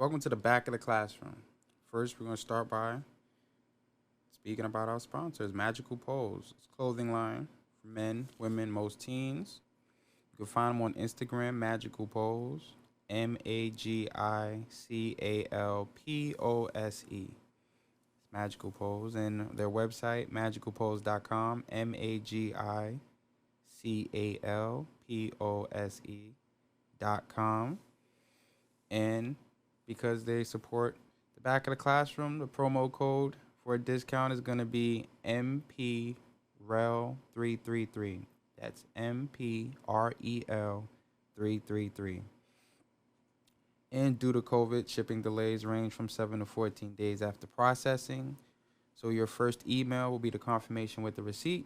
Welcome to the back of the classroom. First, we're going to start by speaking about our sponsors, Magical Pose. It's a clothing line for men, women, most teens. You can find them on Instagram, Magical Pose, Magicalpose. It's Magical Pose. And their website, magicalpose.com, Magicalpose.com. And because they support the back of the classroom, the promo code for a discount is going to be MPREL333. That's MPREL333. And due to COVID, shipping delays range from 7 to 14 days after processing. So your first email will be the confirmation with the receipt.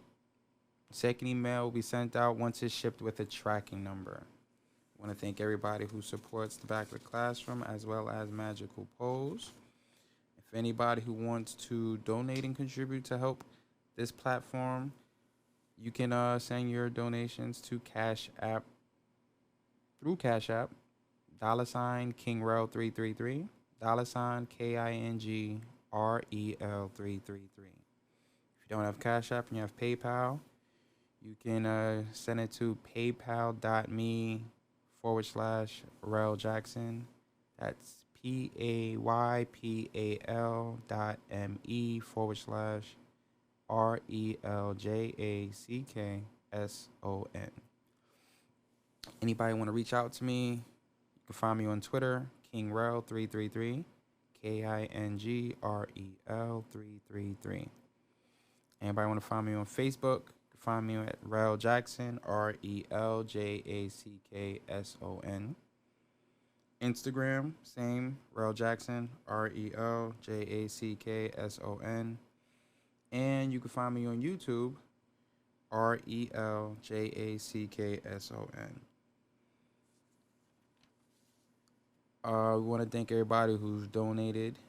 Second email will be sent out once it's shipped with a tracking number. I want to thank everybody who supports the back of the classroom as well as Magical Pose. If anybody who wants to donate and contribute to help this platform, you can send your donations to Cash App through Cash App, $KingRel333, $KINGREL333. If you don't have Cash App and you have PayPal, you can send it to paypal.me/Rel Jackson. That's PAYPAL.me/RELJACKSON. Anybody want to reach out to me, you can find me on Twitter, KingRel333, KINGREL333. Anybody want to find me on Facebook, find me at Rel Jackson, RELJACKSON. Instagram, same, Rel Jackson, RELJACKSON. And you can find me on YouTube, RELJACKSON. We want to thank everybody who's donated,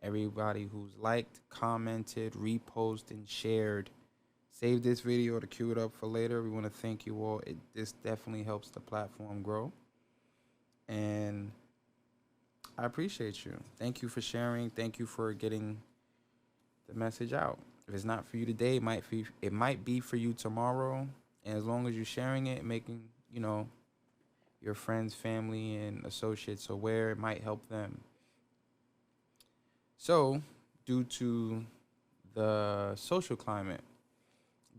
everybody who's liked, commented, reposted, and shared. Save this video to queue it up for later. We want to thank you all. This definitely helps the platform grow. And I appreciate you. Thank you for sharing. Thank you for getting the message out. If it's not for you today, it might be for you tomorrow. And as long as you're sharing it, making, your friends, family, and associates aware, it might help them. So, due to the social climate,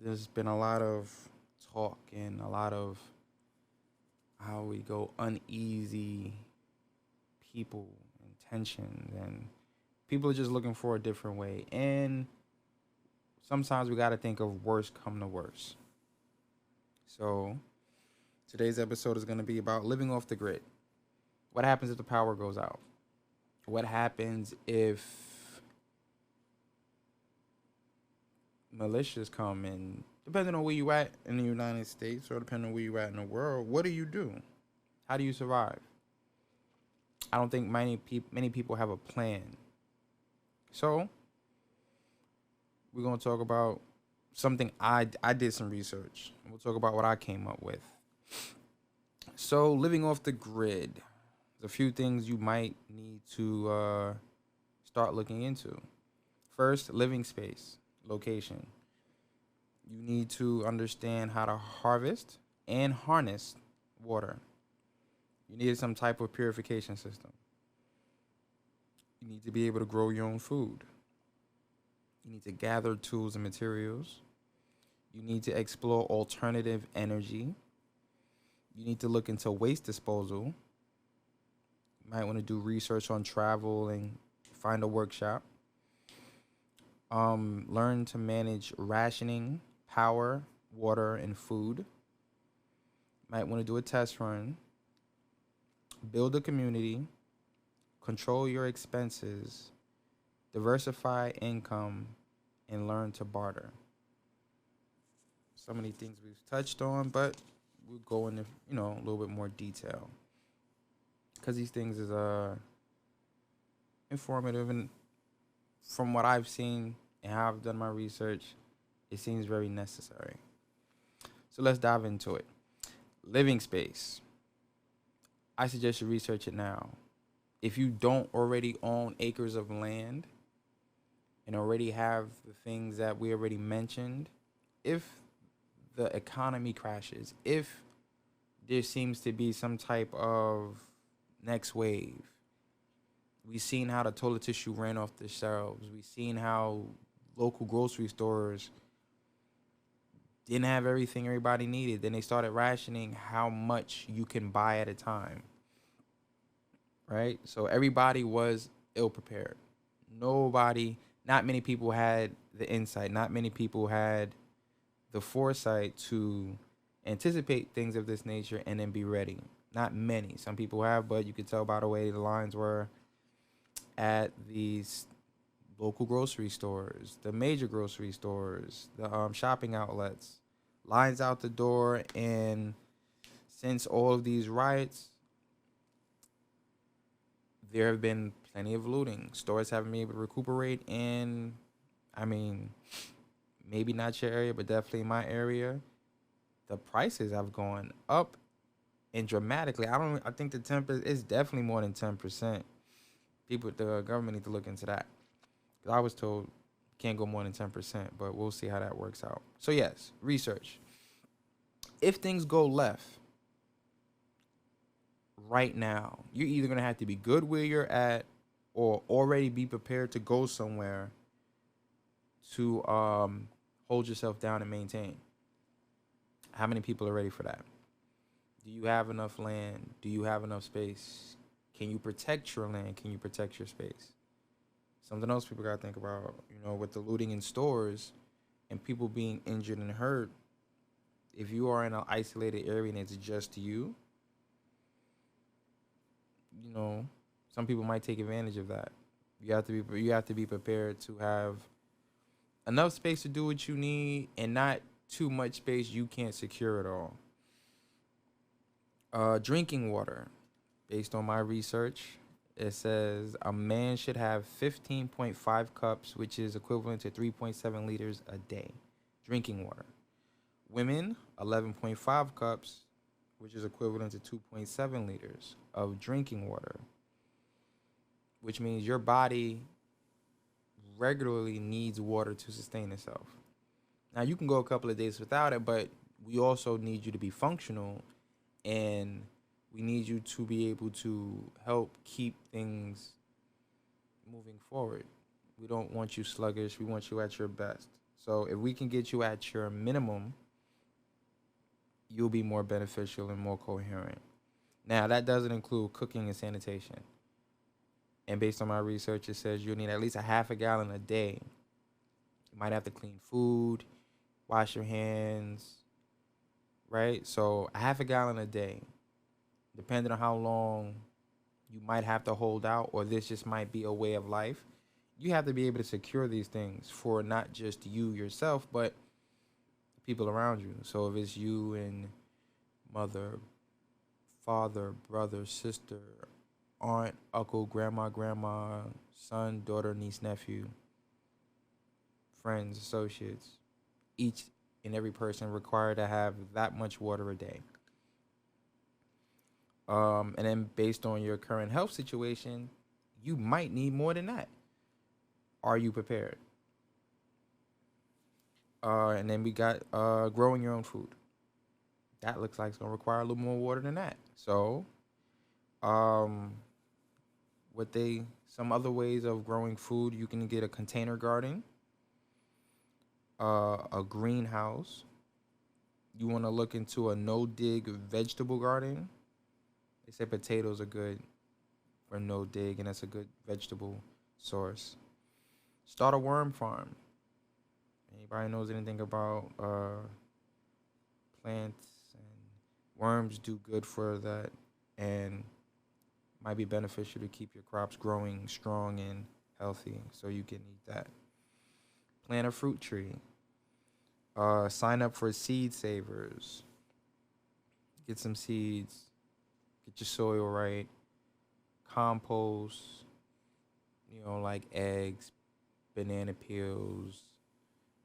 there's been a lot of talk and a lot of how we go uneasy people and tensions, and people are just looking for a different way. And sometimes we got to think of worst come to worst. So today's episode is going to be about living off the grid. What happens if the power goes out? What happens if militias come in? Depending on where you at in the United States or depending on where you at in the world, what do you do? How do you survive? I don't think many people have a plan. So we're going to talk about something I did some research. We'll talk about what I came up with. So living off the grid, there's a few things you might need to start looking into. First, living space, location. You need to understand how to harvest and harness water. You need some type of purification system. You need to be able to grow your own food. You need to gather tools and materials. You need to explore alternative energy. You need to look into waste disposal. You might want to do research on travel and find a workshop. Learn to manage rationing, power, water, and food. Might want to do a test run. Build a community. Control your expenses. Diversify income, and learn to barter. So many things we've touched on, but we'll go into, a little bit more detail. Because these things is informative, and from what I've seen and how I've done my research, it seems very necessary. So let's dive into it. Living space. I suggest you research it now. if you don't already own acres of land and already have the things that we already mentioned, if the economy crashes, if there seems to be some type of next wave, we've seen how the toilet tissue ran off the shelves. We've seen how local grocery stores didn't have everything everybody needed. Then they started rationing how much you can buy at a time, right? So everybody was ill prepared. Nobody, not many people had the insight. Not many people had the foresight to anticipate things of this nature and then be ready. Not many. Some people have, but you could tell by the way the lines were at these local grocery stores, the major grocery stores, the shopping outlets, lines out the door. And since all of these riots, there have been plenty of looting. Stores haven't been able to recuperate. And I mean, maybe not your area, but definitely my area, the prices have gone up and dramatically. I think the 10% is definitely more than 10%. The government need to look into that. 'Cause I was told can't go more than 10%, but we'll see how that works out. So yes, research. If things go left right now, you're either gonna have to be good where you're at or already be prepared to go somewhere to hold yourself down and maintain. How many people are ready for that? Do you have enough land? Do you have enough space? Can you protect your land? Can you protect your space? Something else people gotta think about, with the looting in stores and people being injured and hurt. If you are in an isolated area and it's just you, some people might take advantage of that. You have to be prepared to have enough space to do what you need and not too much space you can't secure it all. Drinking water. Based on my research, it says a man should have 15.5 cups, which is equivalent to 3.7 liters a day, drinking water. Women, 11.5 cups, which is equivalent to 2.7 liters of drinking water, which means your body regularly needs water to sustain itself. Now, you can go a couple of days without it, but we also need you to be functional, and we need you to be able to help keep things moving forward. We don't want you sluggish. We want you at your best. So if we can get you at your minimum, you'll be more beneficial and more coherent. Now, that doesn't include cooking and sanitation. And based on my research, it says you'll need at least a half a gallon a day. You might have to clean food, wash your hands, right? So a half a gallon a day, depending on how long you might have to hold out, or this just might be a way of life. You have to be able to secure these things for not just you yourself, but people around you. So if it's you and mother, father, brother, sister, aunt, uncle, grandma, son, daughter, niece, nephew, friends, associates, each and every person required to have that much water a day. And then based on your current health situation, you might need more than that. Are you prepared? And then we got growing your own food. That looks like it's gonna require a little more water than that. So, some other ways of growing food, you can get a container garden, a greenhouse. You want to look into a no-dig vegetable garden. They say potatoes are good for no-dig, and that's a good vegetable source. Start a worm farm. Anybody knows anything about plants and worms do good for that, and might be beneficial to keep your crops growing strong and healthy, so you can eat that. Plant a fruit tree. Sign up for seed savers. Get some seeds. Get your soil right. Compost. Like eggs, banana peels,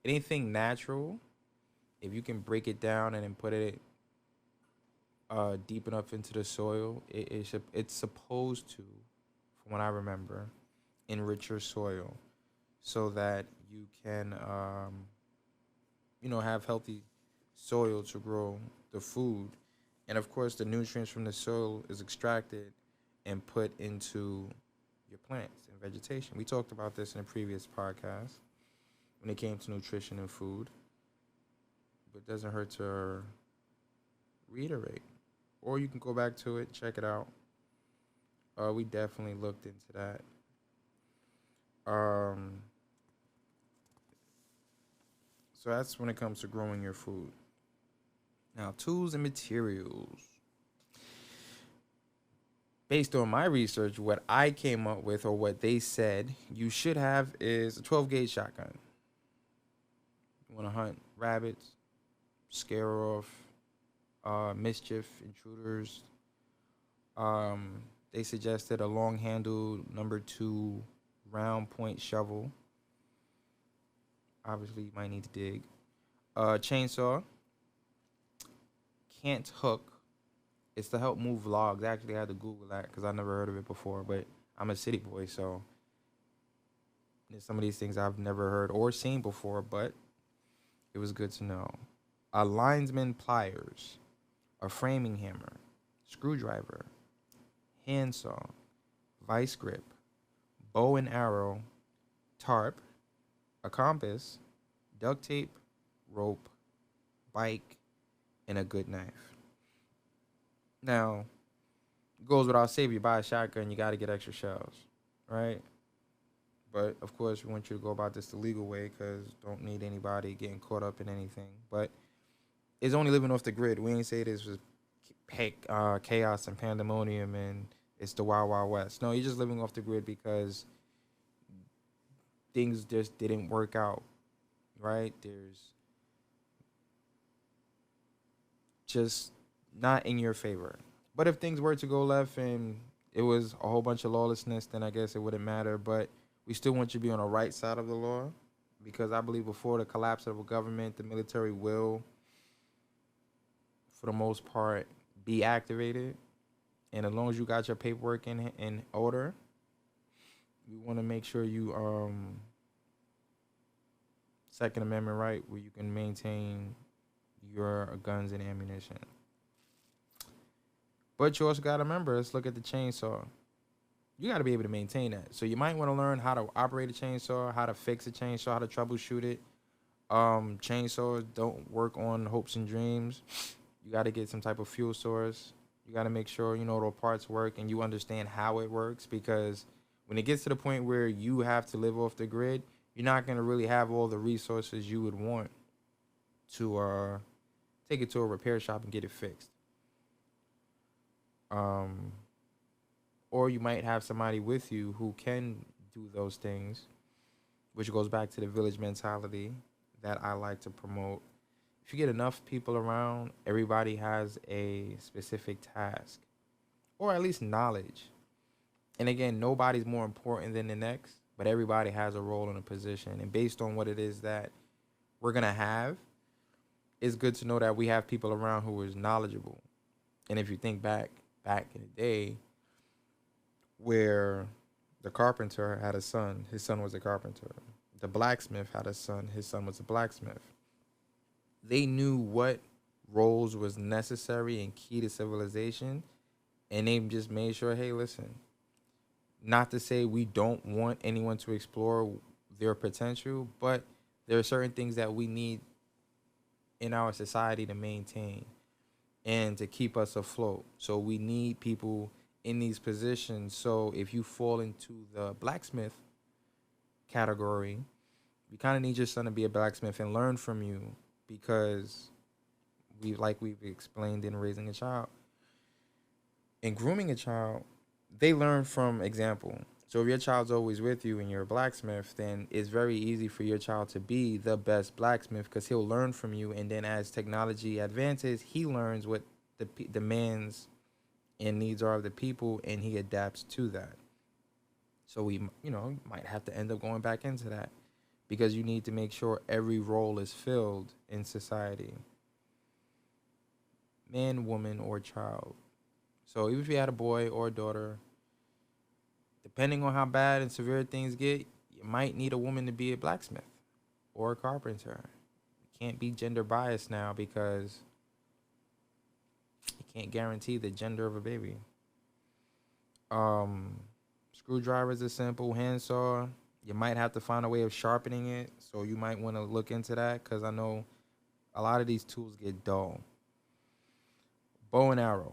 anything natural. If you can break it down and then put it deep enough into the soil, it's supposed to from what I remember, enrich your soil so that you can, have healthy soil to grow the food. And of course, the nutrients from the soil is extracted and put into your plants and vegetation. We talked about this in a previous podcast when it came to nutrition and food, but it doesn't hurt to reiterate. Or you can go back to it, check it out. We definitely looked into that. Um, so that's when it comes to growing your food. Now, tools and materials. Based on my research, what I came up with or what they said you should have is a 12 gauge shotgun. You want to hunt rabbits, scare off mischief, intruders. They suggested a long handled #2 round point shovel. Obviously, you might need to dig. Chainsaw. Can't hook. It's to help move logs. Actually, I had to Google that because I never heard of it before. But I'm a city boy, so there's some of these things I've never heard or seen before. But it was good to know. A linesman pliers, a framing hammer, screwdriver, handsaw, vice grip, bow and arrow, tarp, a compass, duct tape, rope, bike, and a good knife. Now, it goes without saying, if you buy a shotgun, you got to get extra shells, right? But, of course, we want you to go about this the legal way because don't need anybody getting caught up in anything. But it's only living off the grid. We ain't say this was chaos and pandemonium and it's the Wild Wild West. No, you're just living off the grid because things just didn't work out, right? There's just not in your favor. But if things were to go left and it was a whole bunch of lawlessness, then I guess it wouldn't matter. But we still want you to be on the right side of the law because I believe before the collapse of a government, the military will, for the most part, be activated. And as long as you got your paperwork in order, we want to make sure you Second Amendment right where you can maintain your guns and ammunition. But you also got to remember, let's look at the chainsaw. You got to be able to maintain that. So you might want to learn how to operate a chainsaw, how to fix a chainsaw, how to troubleshoot it. Chainsaws don't work on hopes and dreams. You got to get some type of fuel source. You got to make sure you know the parts work and you understand how it works because when it gets to the point where you have to live off the grid, you're not going to really have all the resources you would want to take it to a repair shop and get it fixed. Or you might have somebody with you who can do those things, which goes back to the village mentality that I like to promote. If you get enough people around, everybody has a specific task or at least knowledge. And again, nobody's more important than the next, but everybody has a role and a position. And based on what it is that we're going to have, it's good to know that we have people around who is knowledgeable. And if you think back in the day where the carpenter had a son, his son was a carpenter. The blacksmith had a son, his son was a blacksmith. They knew what roles was necessary and key to civilization, and they just made sure, hey, listen, not to say we don't want anyone to explore their potential, but there are certain things that we need in our society to maintain and to keep us afloat. So we need people in these positions. So if you fall into the blacksmith category, we kind of need your son to be a blacksmith and learn from you because we've explained in raising a child and grooming a child, they learn from example. So if your child's always with you and you're a blacksmith, then it's very easy for your child to be the best blacksmith because he'll learn from you. And then as technology advances, he learns what the demands and needs are of the people, and he adapts to that. So we, might have to end up going back into that because you need to make sure every role is filled in society. Man, woman, or child. So even if you had a boy or a daughter, Depending on how bad and severe things get, you might need a woman to be a blacksmith or a carpenter. You can't be gender biased now because you can't guarantee the gender of a baby. Um, Screwdrivers are simple. Handsaw, you might have to find a way of sharpening it, so you might want to look into that because I know a lot of these tools get dull. Bow and arrow.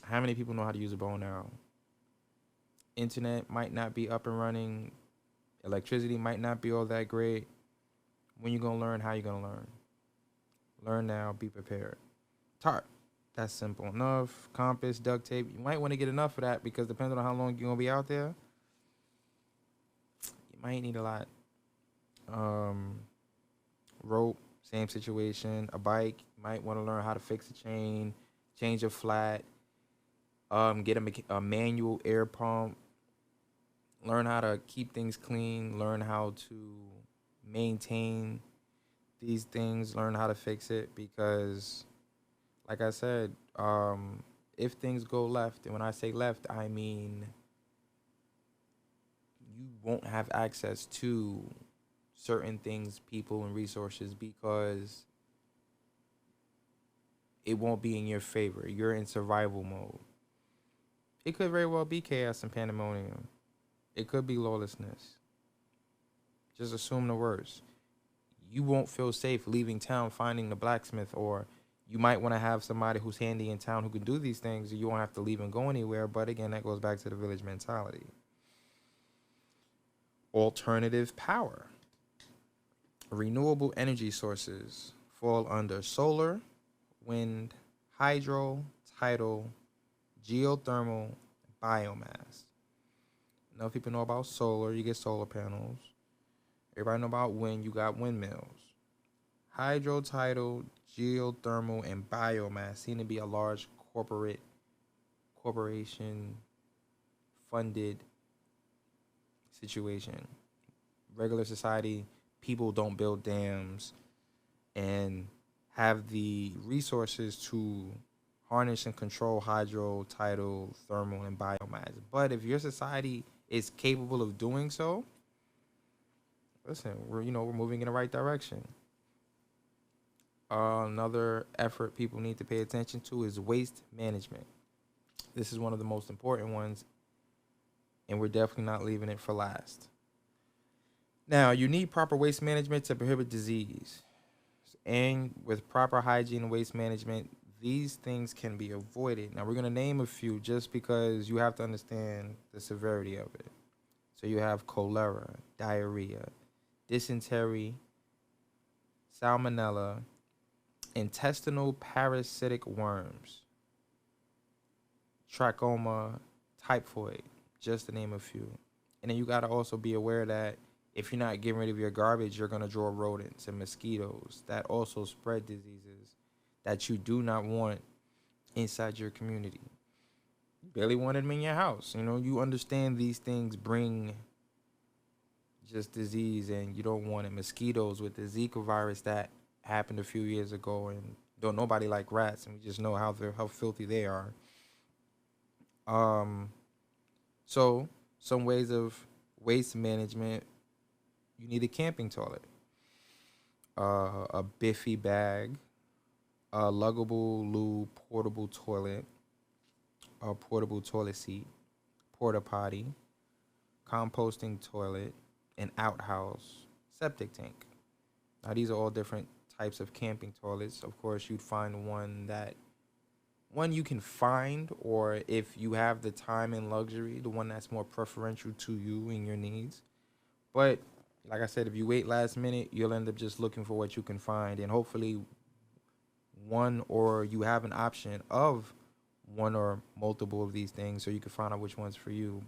How many people know how to use a bow and arrow? Internet might not be up and running. Electricity might not be all that great. When you gonna learn? How you gonna learn? Learn now. Be prepared. Tarp. That's simple enough. Compass, duct tape. You might want to get enough of that because depending on how long you're gonna be out there, you might need a lot. Rope. Same situation. A bike. You might want to learn how to fix a chain, change a flat. Get a manual air pump. Learn how to keep things clean. Learn how to maintain these things. Learn how to fix it because, like I said, if things go left, and when I say left, I mean you won't have access to certain things, people, and resources because it won't be in your favor. You're in survival mode. It could very well be chaos and pandemonium. It could be lawlessness. Just assume the worst. You won't feel safe leaving town, finding the blacksmith, or you might want to have somebody who's handy in town who can do these things. You won't have to leave and go anywhere. But again, that goes back to the village mentality. Alternative power. Renewable energy sources fall under solar, wind, hydro, tidal, geothermal, biomass. Enough people know about solar, you get solar panels. Everybody know about wind, you got windmills. Hydro, tidal, geothermal, and biomass seem to be a large corporation funded situation. Regular society, people don't build dams and have the resources to harness and control hydro, tidal, thermal, and biomass. But if your society is capable of doing so, listen, we're moving in the right direction. Another effort people need to pay attention to is waste management. This is one of the most important ones, and we're definitely not leaving it for last. Now, you need proper waste management to prohibit disease. And with proper hygiene and waste management, these things can be avoided. Now, we're going to name a few just because you have to understand the severity of it. So you have cholera, diarrhea, dysentery, salmonella, intestinal parasitic worms, trachoma, typhoid, just to name a few. And then you got to also be aware that if you're not getting rid of your garbage, you're going to draw rodents and mosquitoes that also spread diseases that you do not want inside your community. You barely want them in your house. You understand these things bring just disease, and you don't want it. Mosquitoes with the Zika virus that happened a few years ago, and don't nobody like rats, and we just know how filthy they are. So some ways of waste management: you need a camping toilet, a Biffy bag, a luggable lube portable toilet, a portable toilet seat, porta potty, composting toilet, an outhouse, septic tank. Now, these are all different types of camping toilets. Of course, you'd find one you can find, or if you have the time and luxury, the one that's more preferential to you and your needs. But like I said, if you wait last minute, you'll end up just looking for what you can find, and hopefully you have an option of one or multiple of these things so you can find out which one's for you.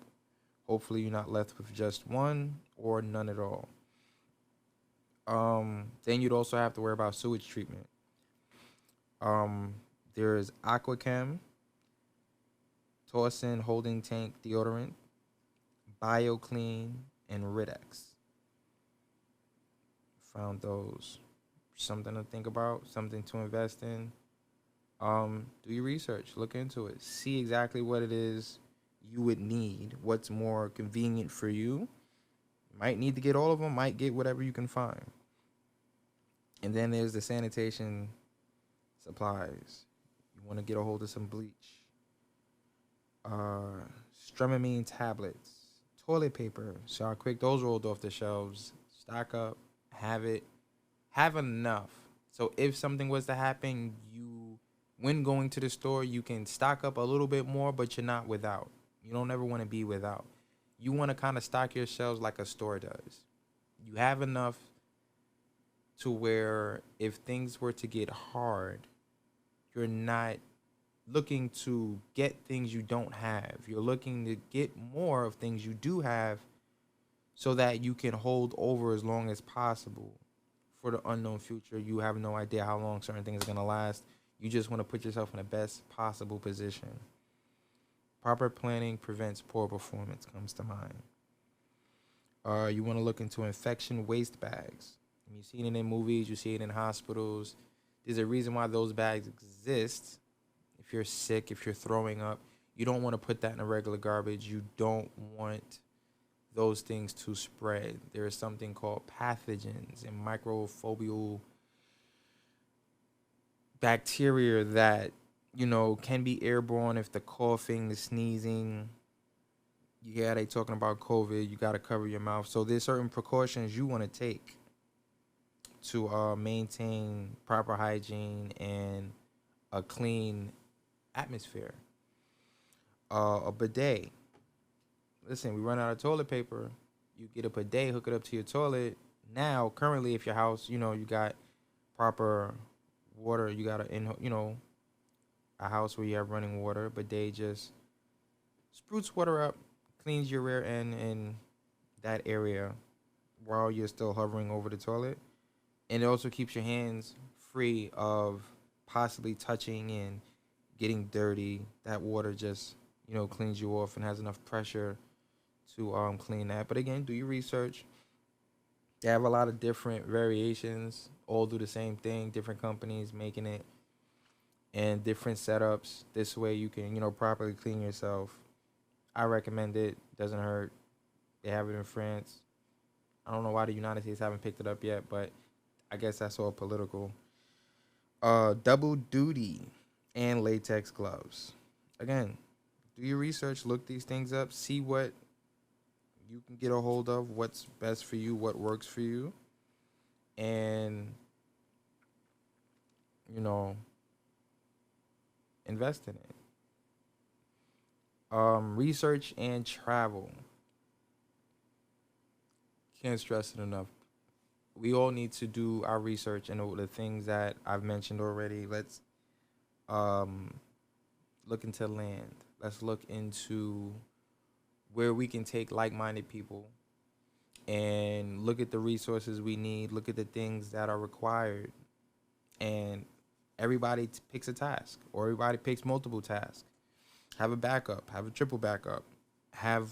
Hopefully you're not left with just one or none at all. Then you'd also have to worry about sewage treatment. There's Aquachem, Torsen holding tank deodorant, BioClean, and Ridex. Found those. Something to think about, something to invest in. Do your research, look into it, see exactly what it is you would need, what's more convenient for you. Might need to get all of them, might get whatever you can find. And then there's the sanitation supplies. You want to get a hold of some bleach, uh, Stramamine tablets, toilet paper. Shower quick, those rolled off the shelves. Stock up, have it, have enough. So if something was to happen, when going to the store, you can stock up a little bit more, but you're not without. You don't ever want to be without. You want to kind of stock your shelves like a store does. You have enough to where if things were to get hard, you're not looking to get things you don't have. You're looking to get more of things you do have so that you can hold over as long as possible for the unknown future. You have no idea how long certain things are going to last. You just want to put yourself in the best possible position. Proper planning prevents poor performance comes to mind. You want to look into infection waste bags. You see it in movies, you see it in hospitals. There's a reason why those bags exist. If you're sick, if you're throwing up, you don't want to put that in a regular garbage. You don't want those things to spread. There is something called pathogens and microbial bacteria that, can be airborne. If the coughing, the sneezing, yeah, they talking about COVID, you got to cover your mouth. So there's certain precautions you want to take to maintain proper hygiene and a clean atmosphere. A bidet. Listen, we run out of toilet paper. You get a bidet, hook it up to your toilet. Now, currently, if your house, you got proper water, you got a house where you have running water, bidet just spruce water up, cleans your rear end in that area while you're still hovering over the toilet. And it also keeps your hands free of possibly touching and getting dirty. That water just, cleans you off and has enough pressure to clean that. But again, do your research. They have a lot of different variations, all do the same thing, different companies making it, and different setups. This way you can, properly clean yourself. I recommend it. Doesn't hurt. They have it in France. I don't know why the United States haven't picked it up yet, but I guess that's all political. Double duty and latex gloves. Again, do your research, look these things up, see what you can get a hold of, what's best for you, what works for you, and, invest in it. Research and travel. Can't stress it enough. We all need to do our research and the things that I've mentioned already. Let's look into land. Let's look into where we can take like-minded people and look at the resources we need, look at the things that are required. And everybody picks a task, or everybody picks multiple tasks. Have a backup, have a triple backup, have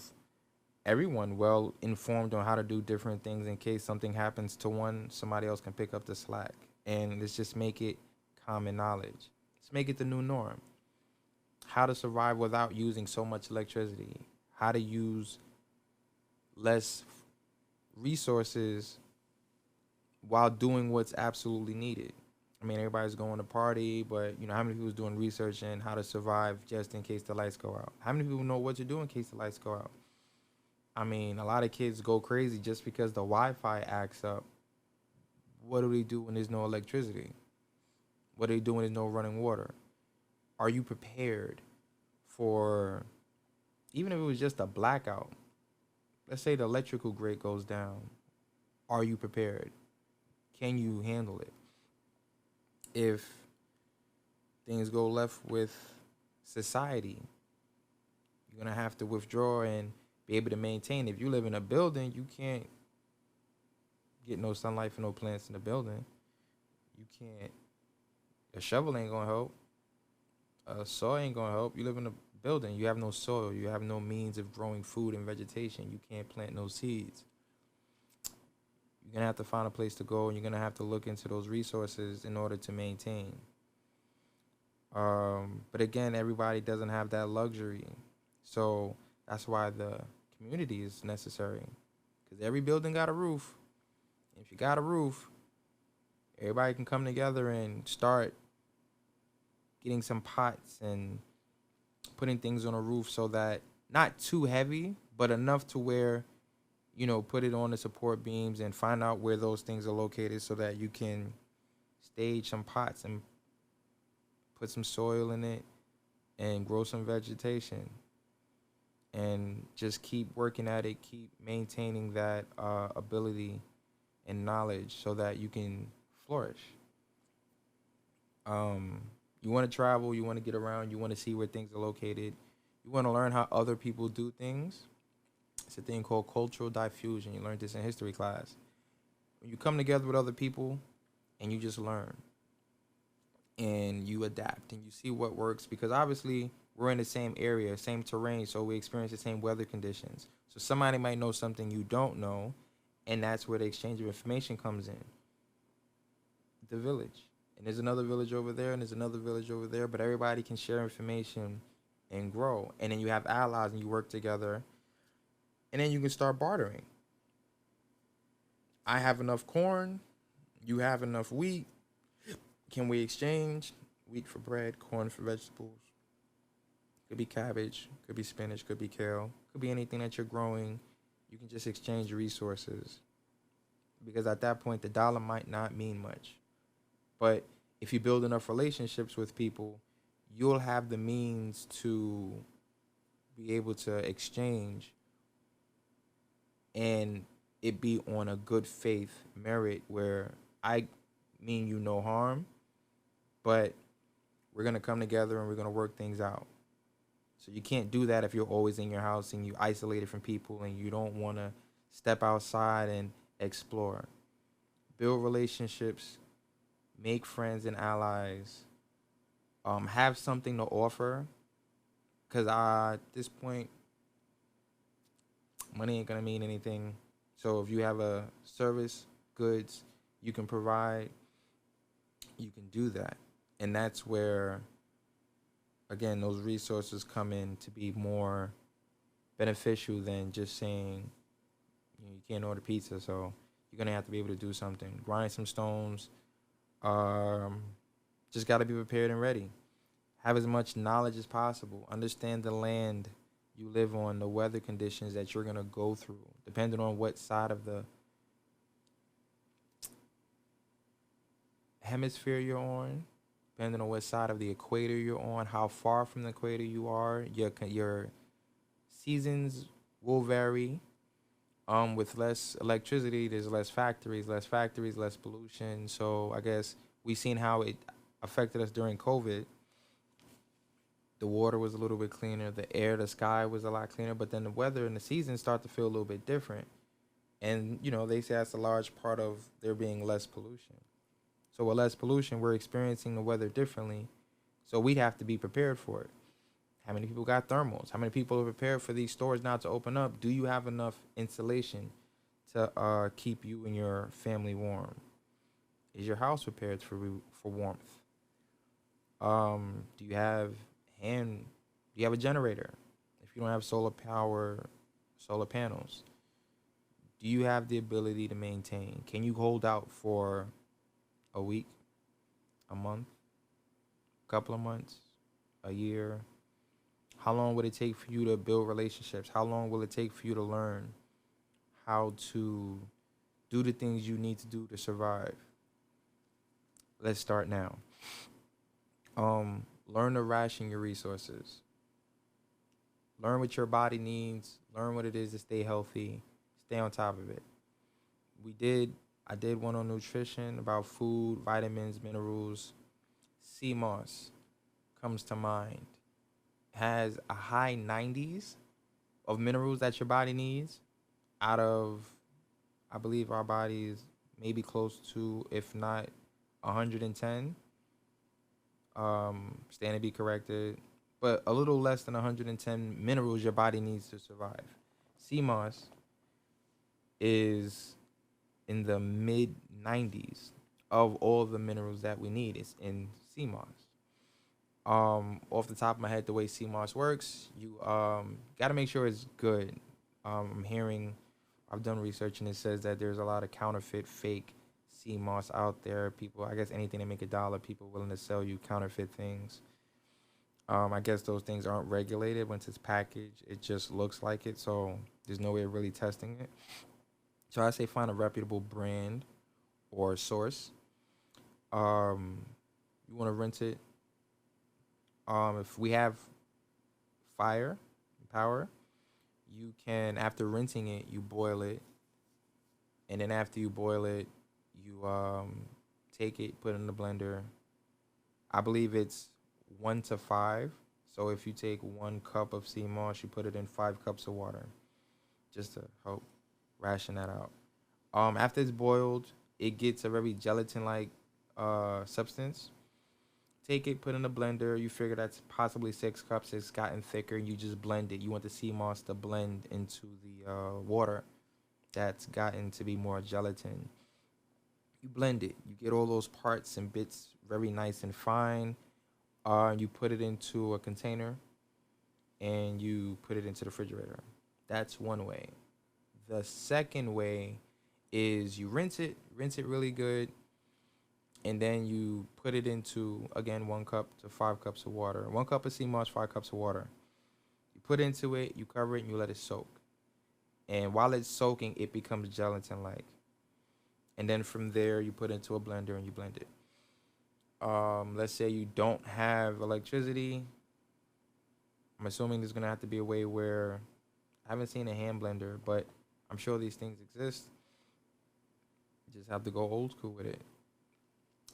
everyone well informed on how to do different things in case something happens to one, somebody else can pick up the slack. And let's just make it common knowledge. Let's make it the new norm. How to survive without using so much electricity. How to use less resources while doing what's absolutely needed. I mean, everybody's going to party, but how many people is doing research in how to survive just in case the lights go out? How many people know what to do in case the lights go out? I mean, a lot of kids go crazy just because the Wi-Fi acts up. What do they do when there's no electricity? What do they do when there's no running water? Are you prepared for, even if it was just a blackout, let's say the electrical grid goes down, are you prepared? Can you handle it? If things go left with society, you're going to have to withdraw and be able to maintain. If you live in a building, you can't get no sunlight for no plants in the building. You can't. A shovel ain't going to help. A saw ain't going to help. You live in a building. You have no soil. You have no means of growing food and vegetation. You can't plant no seeds. You're going to have to find a place to go, and you're going to have to look into those resources in order to maintain. But again, everybody doesn't have that luxury. So That's why the community is necessary. Because every building got a roof. If you got a roof, everybody can come together and start getting some pots and putting things on a roof so that not too heavy, but enough to where, put it on the support beams and find out where those things are located so that you can stage some pots and put some soil in it and grow some vegetation and just keep working at it, keep maintaining that ability and knowledge so that you can flourish. You want to travel, you want to get around, you want to see where things are located, you want to learn how other people do things. It's a thing called cultural diffusion. You learned this in history class. When you come together with other people and you just learn and you adapt and you see what works, because obviously we're in the same area, same terrain, so we experience the same weather conditions. So somebody might know something you don't know, and that's where the exchange of information comes in. The village. And there's another village over there, and there's another village over there, but everybody can share information and grow. And then you have allies and you work together, and then you can start bartering. I have enough corn, you have enough wheat. Can we exchange wheat for bread, corn for vegetables? Could be cabbage, could be spinach, could be kale, could be anything that you're growing. You can just exchange resources. Because at that point, the dollar might not mean much. But if you build enough relationships with people, you'll have the means to be able to exchange and it be on a good faith merit where I mean you no harm, but we're going to come together and we're going to work things out. So you can't do that if you're always in your house and you're isolated from people and you don't want to step outside and explore. Build relationships, make friends and allies, have something to offer. Because at this point, money ain't going to mean anything. So if you have a service, goods, you can provide, you can do that. And that's where, again, those resources come in to be more beneficial than just saying, you can't order pizza, so you're going to have to be able to do something. Grind some stones. Just got to be prepared and ready. Have as much knowledge as possible. Understand the land you live on, the weather conditions that you're going to go through, depending on what side of the hemisphere you're on, depending on what side of the equator you're on, how far from the equator you are. Your seasons will vary. With less electricity, there's less factories, less pollution. So I guess we've seen how it affected us during COVID. The water was a little bit cleaner. The air, the sky was a lot cleaner. But then the weather and the seasons start to feel a little bit different. And, they say that's a large part of there being less pollution. So with less pollution, we're experiencing the weather differently. So we have to be prepared for it. How many people got thermals? How many people are prepared for these stores not to open up? Do you have enough insulation to keep you and your family warm? Is your house prepared for warmth? Do you have a generator? If you don't have solar panels, do you have the ability to maintain? Can you hold out for a week, a month, a couple of months, a year? How long would it take for you to build relationships? How long will it take for you to learn how to do the things you need to do to survive? Let's start now. Learn to ration your resources. Learn what your body needs. Learn what it is to stay healthy. Stay on top of it. I did one on nutrition about food, vitamins, minerals. Sea moss comes to mind. Has a high 90s of minerals that your body needs out of, I believe our body is maybe close to, if not 110. Stand to be corrected, but a little less than 110 minerals your body needs to survive. Sea moss is in the mid 90s of all the minerals that we need. It's in sea moss. Off the top of my head, the way sea moss works, you got to make sure it's good. I'm hearing, I've done research and it says that there's a lot of counterfeit, fake sea moss out there. People, I guess anything to make a dollar, people willing to sell you counterfeit things. I guess those things aren't regulated once it's packaged. It just looks like it, so there's no way of really testing it. So I say find a reputable brand or source. Um, you want to rent it. If we have fire, power, you can, after rinsing it, you boil it, and then after you boil it, you take it, put it in the blender. I believe it's 1 to 5. So if you take 1 cup of sea moss, you put it in 5 cups of water, just to help ration that out. After it's boiled, it gets a very gelatin-like substance. Take it, put it in a blender. You figure that's possibly 6 cups. It's gotten thicker. You just blend it. You want the sea moss to blend into the water that's gotten to be more gelatin. You blend it. You get all those parts and bits very nice and fine. You put it into a container and you put it into the refrigerator. That's one way. The second way is you rinse it really good, and then you put it into, again, 1 cup to 5 cups of water. 1 cup of sea moss, 5 cups of water. You put into it, you cover it, and you let it soak. And while it's soaking, it becomes gelatin-like. And then from there, you put it into a blender and you blend it. Let's say you don't have electricity. I'm assuming there's gonna have to be a way where, I haven't seen a hand blender, but I'm sure these things exist. You just have to go old school with it.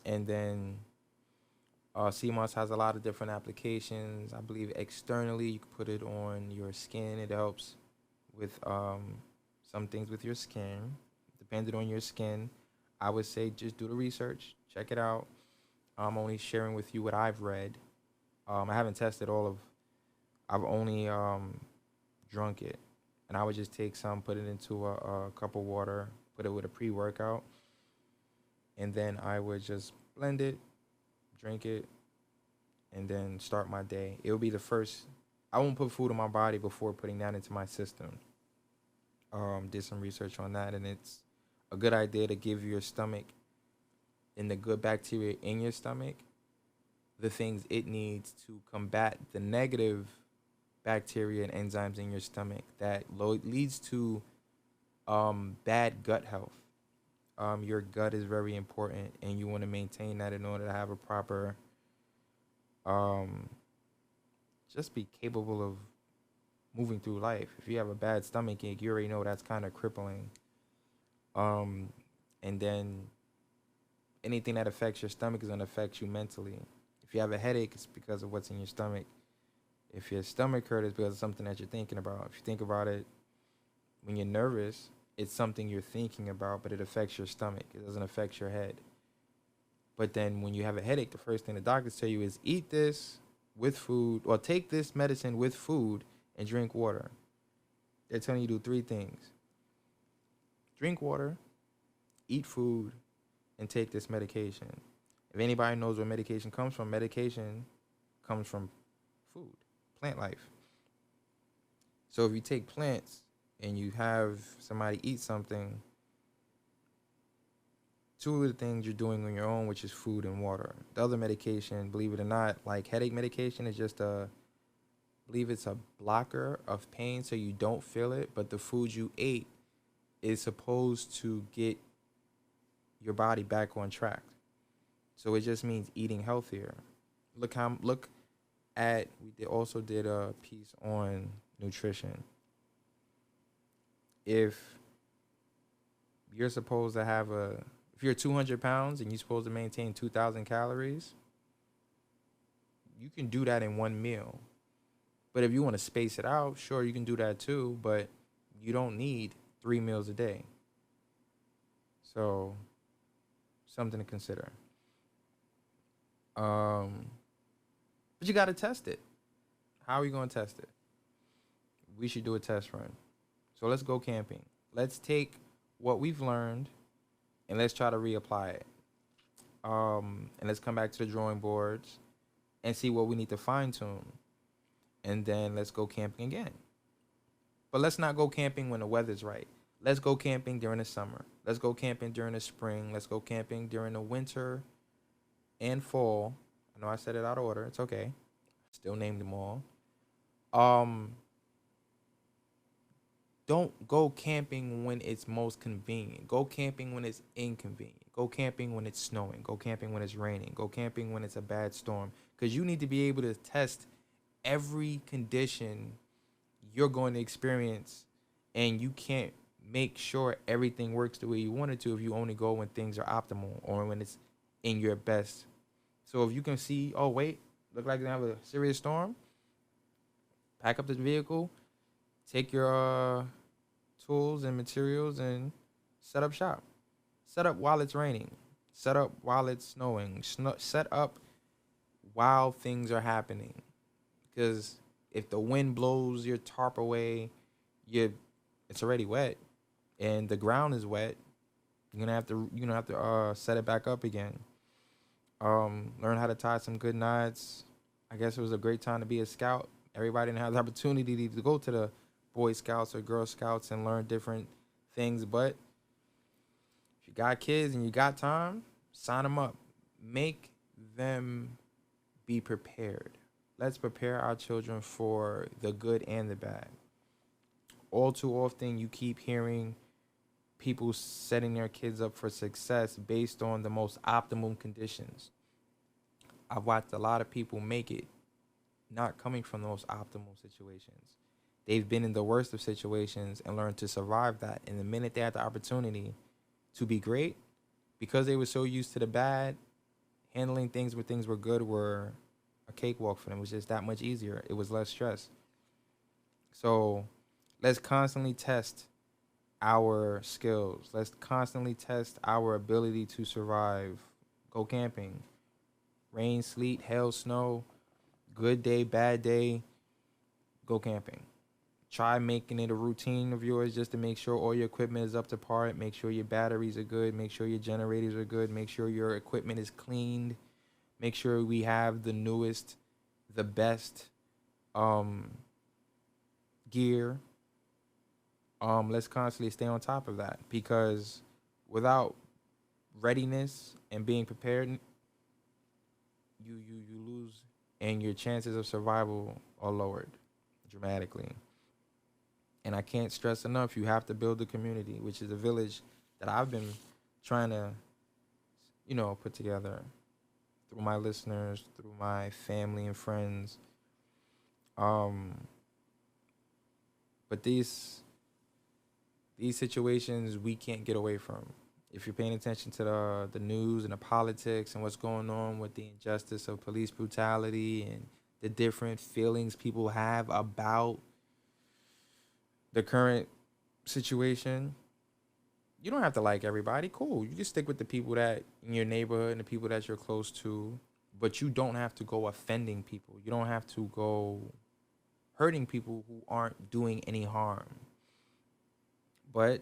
And then sea moss has a lot of different applications. I believe externally you can put it on your skin. It helps with some things with your skin. Depending on your skin, I would say just do the research, check it out. I'm only sharing with you what I've read. I haven't tested all of. I've only drunk it, and I would just take some, put it into a cup of water, put it with a pre-workout, and then I would just blend it, drink it, and then start my day. It will be the first. I won't put food in my body before putting that into my system. Did some research on that, and it's a good idea to give your stomach and the good bacteria in your stomach the things it needs to combat the negative bacteria and enzymes in your stomach that leads to bad gut health. Your gut is very important, and you want to maintain that in order to have a proper, just be capable of moving through life. If you have a bad stomach ache, you already know that's kind of crippling. And then anything that affects your stomach is going to affect you mentally. If you have a headache, it's because of what's in your stomach. If your stomach hurt, it's because of something that you're thinking about. If you think about it, when you're nervous, it's something you're thinking about, but it affects your stomach. It doesn't affect your head. But then when you have a headache, the first thing the doctors tell you is eat this with food, or take this medicine with food and drink water. They're telling you to do 3 things. Drink water, eat food, and take this medication. If anybody knows where medication comes from food, plant life. So if you take plants and you have somebody eat something, 2 of the things you're doing on your own, which is food and water. The other medication, believe it or not, like headache medication, is just I believe it's a blocker of pain so you don't feel it, but the food you ate is supposed to get your body back on track. So it just means eating healthier. Look at, also did a piece on nutrition. If you're supposed to have if you're 200 pounds and you're supposed to maintain 2,000 calories, you can do that in one meal. But if you want to space it out, sure, you can do that too, but you don't need 3 meals a day. So, something to consider. But you got to test it. How are you going to test it? We should do a test run. So let's go camping. Let's take what we've learned and let's try to reapply it. And let's come back to the drawing boards and see what we need to fine tune. And then let's go camping again. But let's not go camping when the weather's right. Let's go camping during the summer. Let's go camping during the spring. Let's go camping during the winter and fall. I know I said it out of order. It's okay. Still named them all. Um, don't go camping when it's most convenient. Go camping when it's inconvenient. Go camping when it's snowing. Go camping when it's raining. Go camping when it's a bad storm. Because you need to be able to test every condition you're going to experience, and you can't make sure everything works the way you want it to if you only go when things are optimal or when it's in your best. So if you can see, oh wait, look like they have a serious storm, pack up the vehicle, take your tools and materials, and set up shop. Set up while it's raining. Set up while it's snowing. Set up while things are happening. Because if the wind blows your tarp away, it's already wet, and the ground is wet. You're gonna have to set it back up again. Learn how to tie some good knots. I guess it was a great time to be a scout. Everybody didn't have the opportunity to go to the Boy Scouts or Girl Scouts and learn different things, but if you got kids and you got time, sign them up. Make them be prepared. Let's prepare our children for the good and the bad. All too often, you keep hearing people setting their kids up for success based on the most optimum conditions. I've watched a lot of people make it not coming from the most optimal situations. They've been in the worst of situations and learned to survive that. And the minute they had the opportunity to be great, because they were so used to the bad, handling things when things were good were a cakewalk for them. It was just that much easier. It was less stress. So let's constantly test our skills. Let's constantly test our ability to survive. Go camping. Rain, sleet, hail, snow, good day, bad day, go camping. Try making it a routine of yours just to make sure all your equipment is up to par. Make sure your batteries are good. Make sure your generators are good. Make sure your equipment is cleaned. Make sure we have the newest, the best gear. Let's constantly stay on top of that, because without readiness and being prepared, you lose, and your chances of survival are lowered dramatically. And I can't stress enough, you have to build a community, which is a village that I've been trying to, put together through my listeners, through my family and friends. But these situations we can't get away from. If you're paying attention to the news and the politics and what's going on with the injustice of police brutality and the different feelings people have about the current situation, you don't have to like everybody. Cool. You just stick with the people that in your neighborhood and the people that you're close to, but you don't have to go offending people. You don't have to go hurting people who aren't doing any harm. But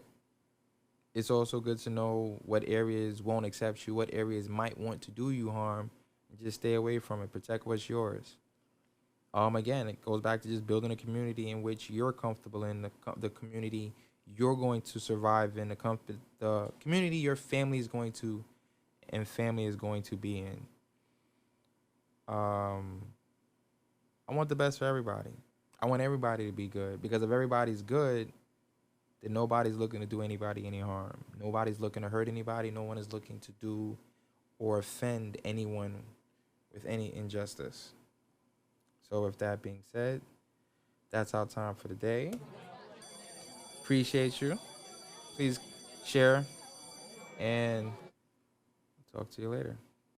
it's also good to know what areas won't accept you, what areas might want to do you harm, and just stay away from it. Protect what's yours. Again, it goes back to just building a community in which you're comfortable in, the community you're going to survive in, the community your family is going to be in. I want the best for everybody. I want everybody to be good, because if everybody's good, then nobody's looking to do anybody any harm. Nobody's looking to hurt anybody. No one is looking to do or offend anyone with any injustice. So with that being said, that's our time for the day. Appreciate you. Please share, and talk to you later.